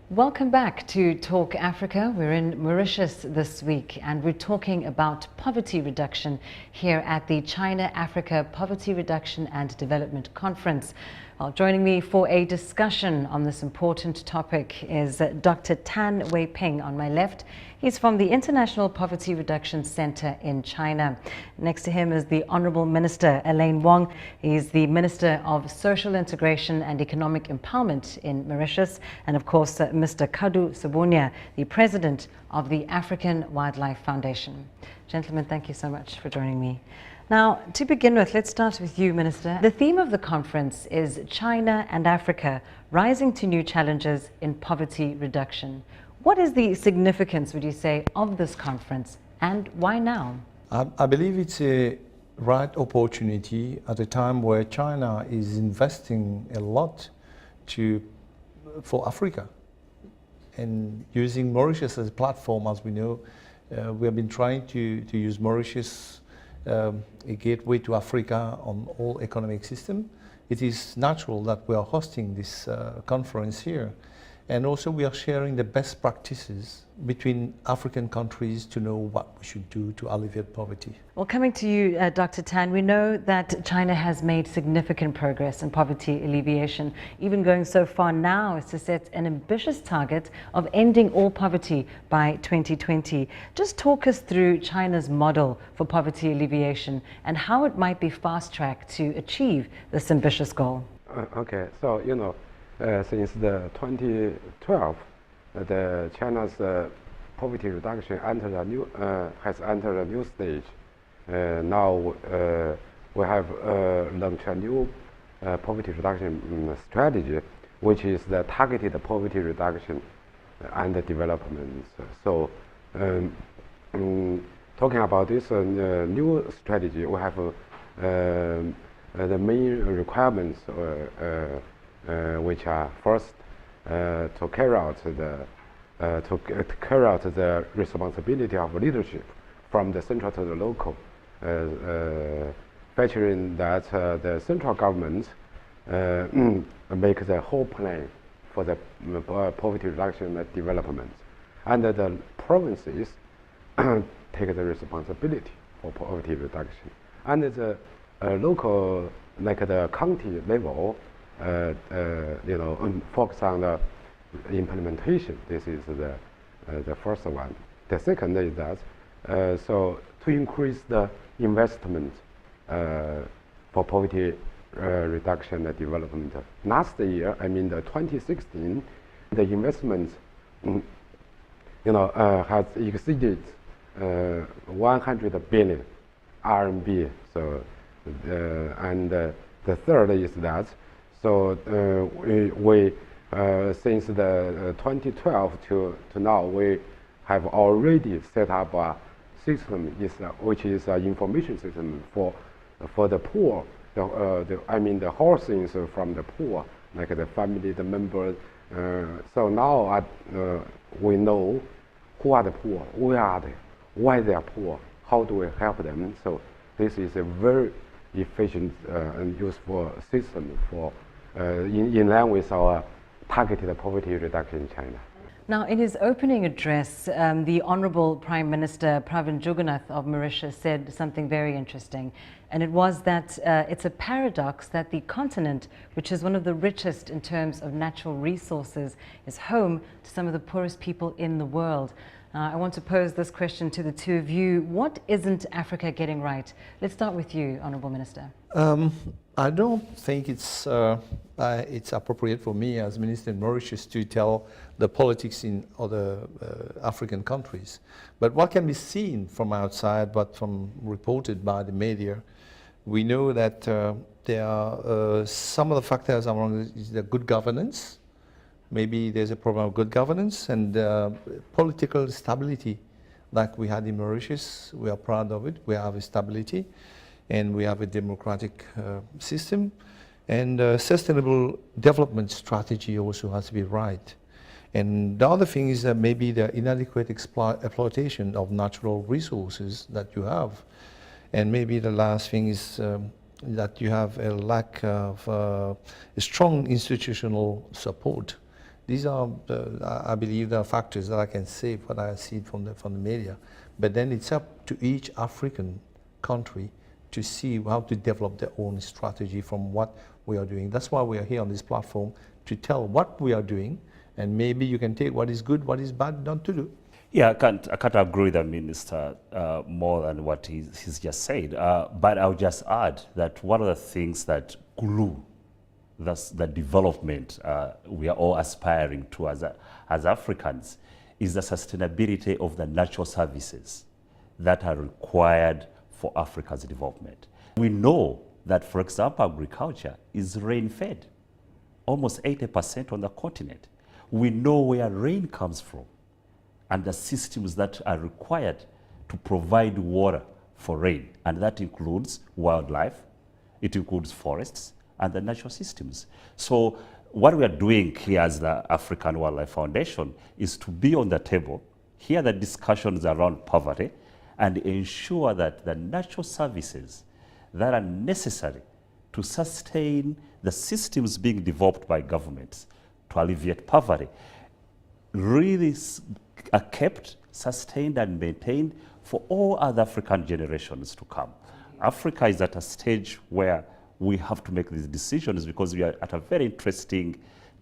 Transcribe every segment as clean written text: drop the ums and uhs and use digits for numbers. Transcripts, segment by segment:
Welcome back to Talk Africa. We're in Mauritius this week and we're talking about poverty reduction here at the China-Africa Poverty Reduction and Development Conference. Well, joining me for a discussion on this important topic is Dr. Tan Wei-ping on my left. He's from the International Poverty Reduction Center in China. Next to him is the Honorable Minister Elaine Wong. He's the Minister of Social Integration and Economic Empowerment in Mauritius. And of course, Mr. Kadu Sabunia, the President of the African Wildlife Foundation. Gentlemen, thank you so much for joining me. Now, to begin with, let's start with you, Minister. The theme of the conference is China and Africa, rising to new challenges in poverty reduction. What is the significance, would you say, of this conference, and why now? I believe it's a right opportunity at a time where China is investing a lot for Africa, and using Mauritius as a platform. As we know, we have been trying to use Mauritius a gateway to Africa on all economic system. It is natural that we are hosting this conference here. And also we are sharing the best practices between African countries to know what we should do to alleviate poverty. Well, coming to you, Dr. Tan, we know that China has made significant progress in poverty alleviation, even going so far now as to set an ambitious target of ending all poverty by 2020. Just talk us through China's model for poverty alleviation and how it might be fast-tracked to achieve this ambitious goal. Okay, so since the 2012, the China's poverty reduction has entered a new stage. Now we have launched a new poverty reduction strategy, which is the targeted poverty reduction and development. So, talking about this new strategy, we have the main requirements. Which are first to carry out the responsibility of leadership from the central to the local, featuring that the central government make the whole plan for the poverty reduction and development, and the provinces take the responsibility for poverty reduction, and the local, like the county level, focus on the implementation. This is the first one. The second is that so to increase the investment for poverty reduction and development. Last year, I mean the 2016, the investment has exceeded 100 billion RMB. So and the third is that. So we since the 2012 to now, we have already set up a system, which is an information system for the poor. The whole things from the poor, like the family, the members. So now we know who are the poor, where are they, why they are poor, how do we help them. So this is a very efficient and useful system for in line with our targeted poverty reduction in China. Now, in his opening address, the Honorable Prime Minister Pravin Jugunath of Mauritius said something very interesting, and it was that it's a paradox that the continent, which is one of the richest in terms of natural resources, is home to some of the poorest people in the world. I want to pose this question to the two of you. What isn't Africa getting right? Let's start with you, Honorable Minister. I don't think it's appropriate for me as Minister in Mauritius to tell the politics in other African countries. But what can be seen from outside, but from reported by the media, we know that there are some of the factors around the good governance. Maybe there's a problem of good governance and political stability, like we had in Mauritius. We are proud of it. We have a stability, and we have a democratic system, and sustainable development strategy also has to be right. And the other thing is that maybe the inadequate exploitation of natural resources that you have, and maybe the last thing is that you have a lack of a strong institutional support These are, I believe, the factors that I can say what I see from the media. But then it's up to each African country to see how to develop their own strategy from what we are doing. That's why we are here on this platform, to tell what we are doing, and maybe you can take what is good, what is bad, not to do. Yeah, I can't agree with the minister more than what he's just said. But I'll just add that one of the things that glue the development we are all aspiring to as Africans is the sustainability of the natural services that are required for Africa's development. We know that, for example, agriculture is rain-fed, almost 80% on the continent. We know where rain comes from and the systems that are required to provide water for rain, and that includes wildlife, it includes forests, and the natural systems. So what we are doing here as the African Wildlife Foundation is to be on the table, hear the discussions around poverty, and ensure that the natural services that are necessary to sustain the systems being developed by governments to alleviate poverty really are kept, sustained, and maintained for all other African generations to come. Africa is at a stage where we have to make these decisions because we are at a very interesting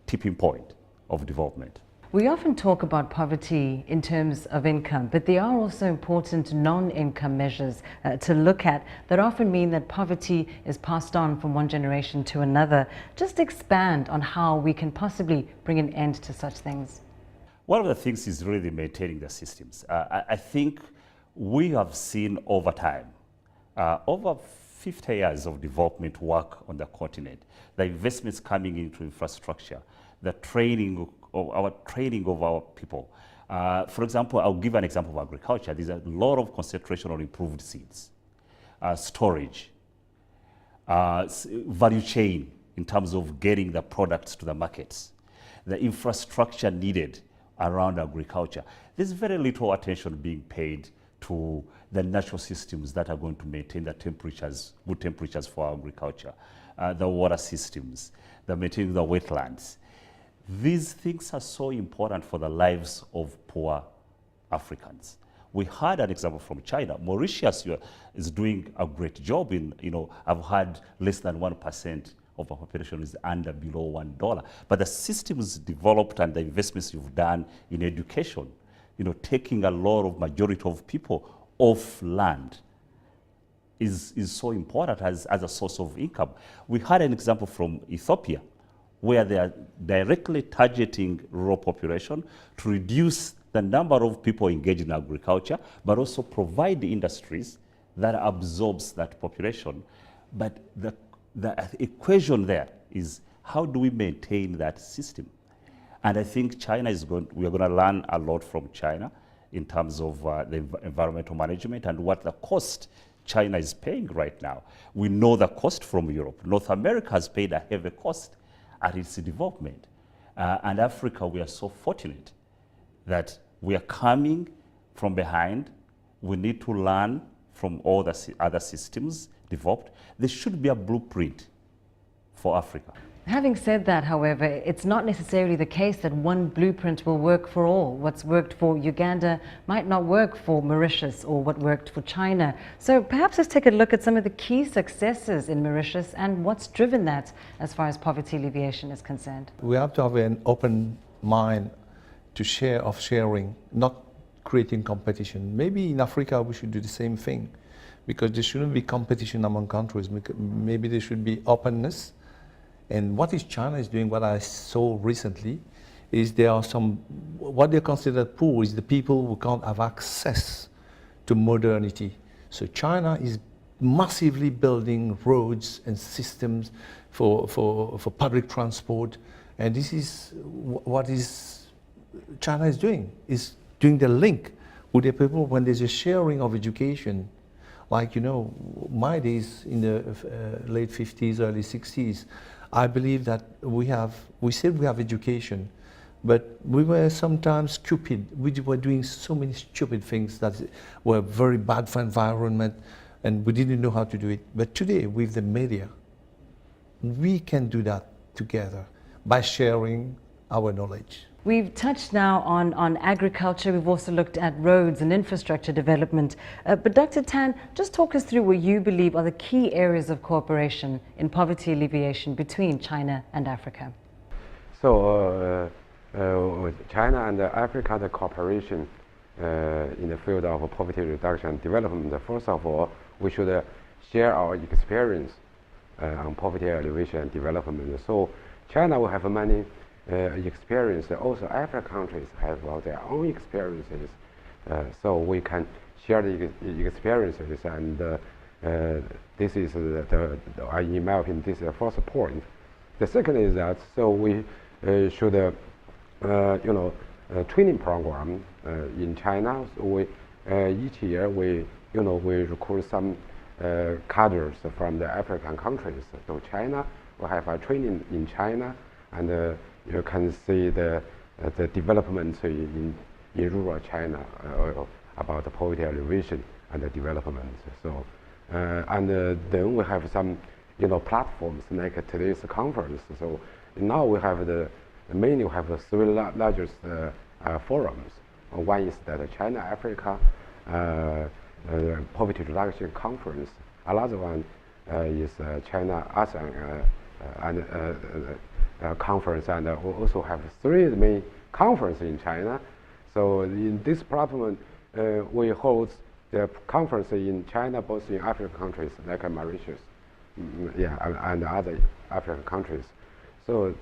tipping point of development. We often talk about poverty in terms of income, but there are also important non-income measures to look at that often mean that poverty is passed on from one generation to another. Just expand on how we can possibly bring an end to such things. One of the things is really maintaining the systems. I think we have seen over time, over 50 years of development work on the continent, the investments coming into infrastructure, the training of our people. For example, I'll give an example of agriculture. There's a lot of concentration on improved seeds, storage, value chain in terms of getting the products to the markets, the infrastructure needed around agriculture. There's very little attention being paid to the natural systems that are going to maintain the temperatures, good temperatures for agriculture, the water systems, the maintaining the wetlands. These things are so important for the lives of poor Africans. We had an example from China. Mauritius is doing a great job in, I've had less than 1% of our population is below $1. But the systems developed and the investments you've done in education, taking a lot of majority of people off land is so important as a source of income. We had an example from Ethiopia where they are directly targeting rural population to reduce the number of people engaged in agriculture, but also provide the industries that absorbs that population. But the equation there is how do we maintain that system? And I think we are going to learn a lot from China in terms of the environmental management and what the cost China is paying right now. We know the cost from Europe. North America has paid a heavy cost at its development. And Africa, we are so fortunate that we are coming from behind. We need to learn from all the other systems developed. There should be a blueprint for Africa. Having said that, however, it's not necessarily the case that one blueprint will work for all. What's worked for Uganda might not work for Mauritius, or what worked for China. So perhaps let's take a look at some of the key successes in Mauritius and what's driven that as far as poverty alleviation is concerned. We have to have an open mind to sharing, not creating competition. Maybe in Africa we should do the same thing, because there shouldn't be competition among countries. Maybe there should be openness. And what China is doing, what I saw recently, is there are what they consider poor is the people who can't have access to modernity. So China is massively building roads and systems for public transport. And this is what China is doing the link with the people when there's a sharing of education. Like, my days in the late 50s, early 60s, I believe that we said we have education, but we were sometimes stupid. We were doing so many stupid things that were very bad for environment, and we didn't know how to do it. But today, with the media, we can do that together by sharing our knowledge. We've touched now on agriculture. We've also looked at roads and infrastructure development. But Dr. Tan, just talk us through what you believe are the key areas of cooperation in poverty alleviation between China and Africa. So China and Africa, the cooperation in the field of poverty reduction and development, first of all, we should share our experience on poverty alleviation and development. So China will have many experience. Also, African countries have their own experiences, so we can share the experiences. And this is in my opinion, this is the first point. The second is that we should, training program in China. So we each year we recruit some cadres from the African countries. So China will have a training in China, and you can see the development in rural China about the poverty alleviation and the development. So then we have some platforms like today's conference. So now we have mainly we have the three largest forums. One is the China Africa Poverty Reduction Conference. Another one is China ASEAN conference, and we also have three main conferences in China. So in this platform, we hold the conference in China, both in African countries like Mauritius, and other African countries. So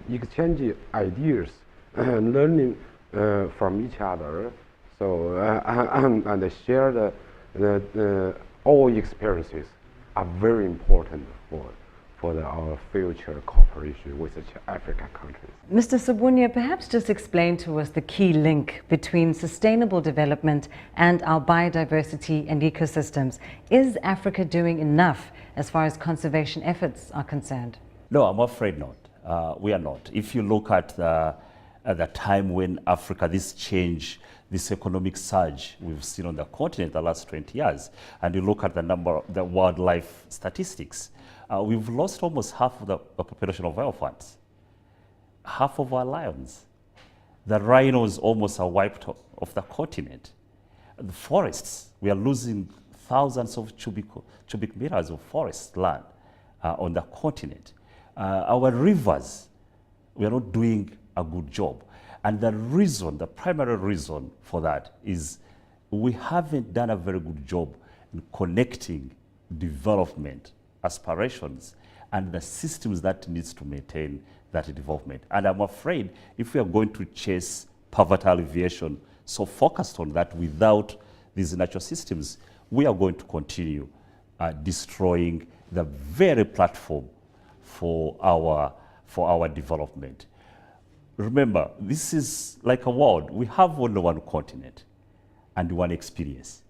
exchange ideas, learning from each other. So and share all experiences are very important for our future cooperation with the African countries. Mr. Sabunya, perhaps just explain to us the key link between sustainable development and our biodiversity and ecosystems. Is Africa doing enough as far as conservation efforts are concerned? No, I'm afraid not. We are not. If you look at the time when Africa, this change, this economic surge we've seen on the continent the last 20 years, and you look at the number, the wildlife statistics, we've lost almost half of the population of elephants, half of our lions. The rhinos almost are wiped off the continent. The forests, we are losing thousands of cubic meters of forest land on the continent. Our rivers, we are not doing a good job. And the reason, the primary reason for that is we haven't done a very good job in connecting development aspirations and the systems that needs to maintain that development. And I'm afraid if we are going to chase poverty alleviation so focused on that without these natural systems, we are going to continue destroying the very platform for our development. Remember, this is like a world. We have only one continent and one experience.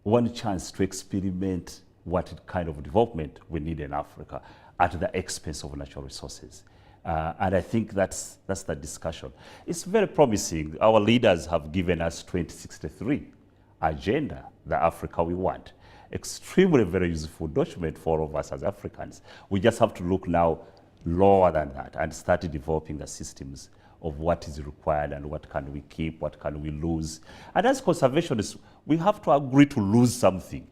One chance to experiment what kind of development we need in Africa at the expense of natural resources. And I think that's the discussion. It's very promising. Our leaders have given us 2063 agenda, the Africa we want. Extremely very useful document for all of us as Africans. We just have to look now lower than that and start developing the systems of what is required and what can we keep, what can we lose. And as conservationists, we have to agree to lose something.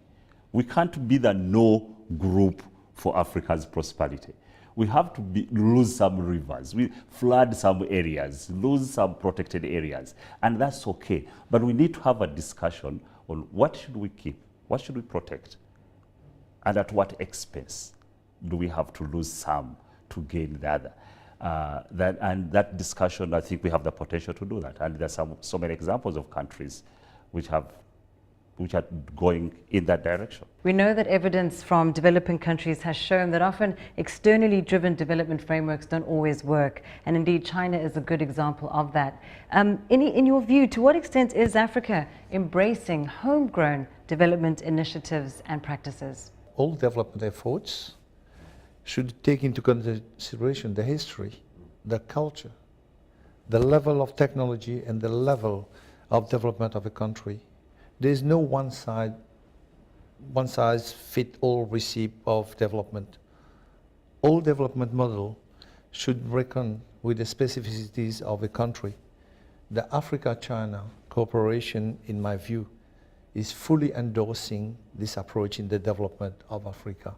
We can't be the no group for Africa's prosperity. We have to lose some rivers, we flood some areas, lose some protected areas, and that's okay. But we need to have a discussion on what should we keep, what should we protect, and at what expense do we have to lose some to gain the other. That discussion, I think we have the potential to do that. And there's so many examples of countries which are going in that direction. We know that evidence from developing countries has shown that often externally driven development frameworks don't always work. And indeed, China is a good example of that. In your view, to what extent is Africa embracing homegrown development initiatives and practices? All development efforts should take into consideration the history, the culture, the level of technology, and the level of development of a country. There is no one size fit all recipe of development. All development model should reckon with the specificities of a country. The Africa-China cooperation, in my view, is fully endorsing this approach in the development of Africa.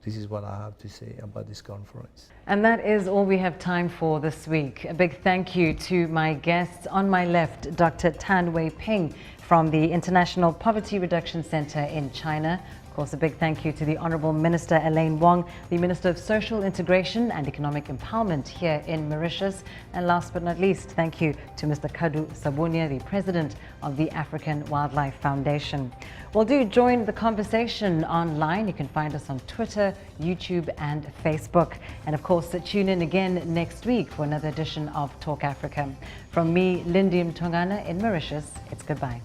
This is what I have to say about this conference. And that is all we have time for this week. A big thank you to my guests. On my left, Dr. Tan Wei Ping from the International Poverty Reduction Center in China. Of course, a big thank you to the Honorable Minister Elaine Wong, the Minister of Social Integration and Economic Empowerment here in Mauritius. And last but not least, thank you to Mr. Kadu Sabunia, the President of the African Wildlife Foundation. Well, do join the conversation online. You can find us on Twitter, YouTube and Facebook. And of course, tune in again next week for another edition of Talk Africa. From me, Lindy Mtongana in Mauritius, it's goodbye.